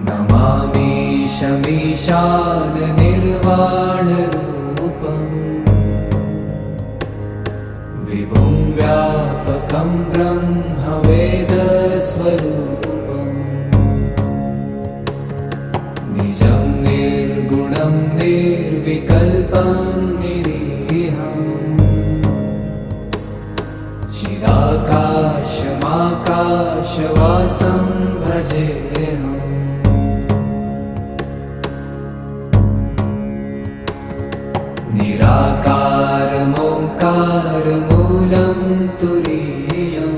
नमामीशमीशाननिर्वाणरूपम् विभुं व्यापकं ब्रह्मवेदस्वरूपम् निजं निर्गुणं निर्विकल्पं निरीहम् चिदाकाशमाकाशवासं भजेऽहम्